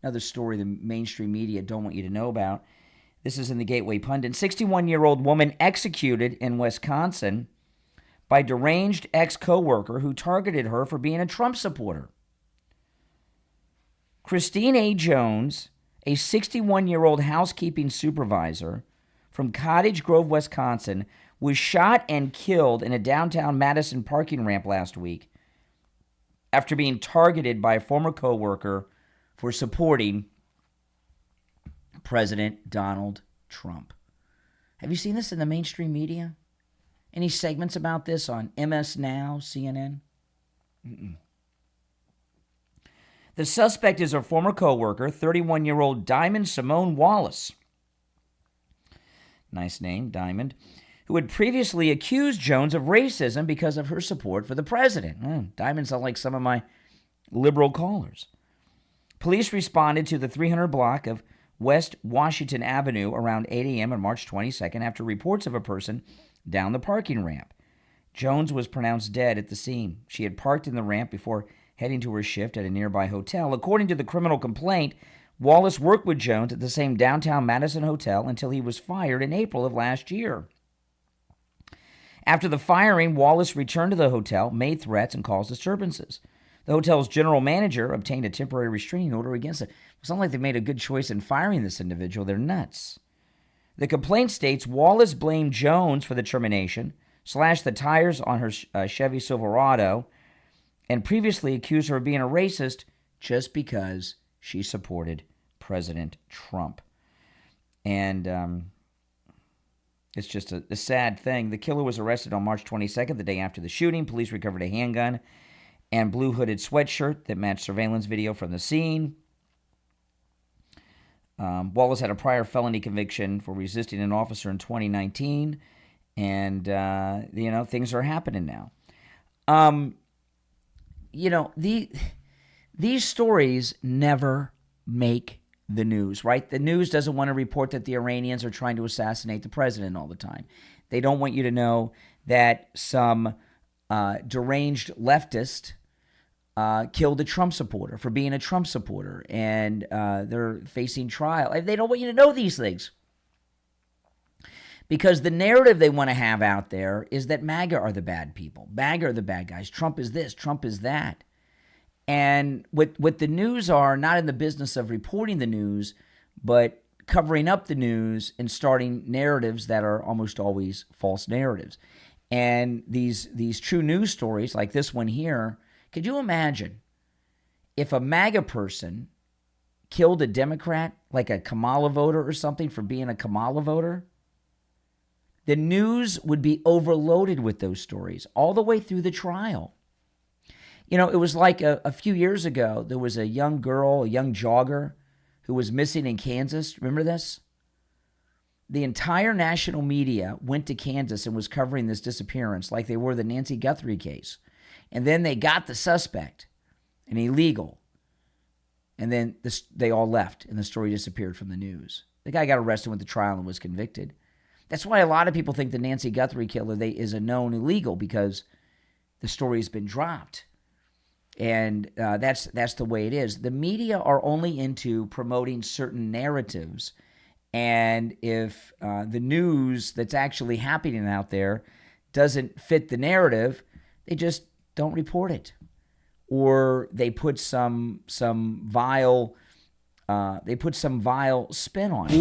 Another story the mainstream media don't want you to know about. This is in the Gateway Pundit. 61-year-old woman executed in Wisconsin by deranged ex-coworker who targeted her for being a Trump supporter. Christine A. Jones, a 61-year-old housekeeping supervisor from Cottage Grove, Wisconsin, was shot and killed in a downtown Madison parking ramp last week after being targeted by a former coworker for supporting President Donald Trump. Have you seen this in the mainstream media? Any segments about this on MS Now, CNN? Mm-mm. The suspect is her former coworker, 31-year-old Diamond Simone Wallace. Nice name, Diamond. Who had previously accused Jones of racism because of her support for the president. Diamonds are like some of my liberal callers. Police responded to the 300 block of West Washington Avenue around 8 a.m. on March 22nd after reports of a person down the parking ramp. Jones was pronounced dead at the scene. She had parked in the ramp before heading to her shift at a nearby hotel. According to the criminal complaint, Wallace worked with Jones at the same downtown Madison hotel until he was fired in April of last year. After the firing, Wallace returned to the hotel, made threats, and caused disturbances. The hotel's general manager obtained a temporary restraining order against it. It's not like they made a good choice in firing this individual. They're nuts. The complaint states Wallace blamed Jones for the termination, slashed the tires on her Chevy Silverado, and previously accused her of being a racist just because she supported President Trump. And it's just a sad thing. The killer was arrested on March 22nd, the day after the shooting. Police recovered a handgun and blue hooded sweatshirt that matched surveillance video from the scene. Wallace had a prior felony conviction for resisting an officer in 2019. And, things are happening now. These stories never make the news, right? The news doesn't want to report that the Iranians are trying to assassinate the president all the time. They don't want you to know that some deranged leftist killed a Trump supporter for being a Trump supporter, and they're facing trial. They don't want you to know these things because the narrative they want to have out there is that MAGA are the bad people. MAGA are the bad guys. Trump is this. Trump is that. And what the news are, not in the business of reporting the news, but covering up the news and starting narratives that are almost always false narratives. And these true news stories, like this one here, could you imagine if a MAGA person killed a Democrat, like a Kamala voter or something, for being a Kamala voter? The news would be overloaded with those stories all the way through the trial. You know, it was like a few years ago, there was a young girl, a young jogger, who was missing in Kansas. Remember this? The entire national media went to Kansas and was covering this disappearance like they were the Nancy Guthrie case. And then they got the suspect, an illegal. And then they all left, and the story disappeared from the news. The guy got arrested, went to trial, and was convicted. That's why a lot of people think the Nancy Guthrie killer is a known illegal, because the story has been dropped. And that's the way it is. The media are only into promoting certain narratives. And if the news that's actually happening out there doesn't fit the narrative, they just don't report it. Or they put some vile spin on it.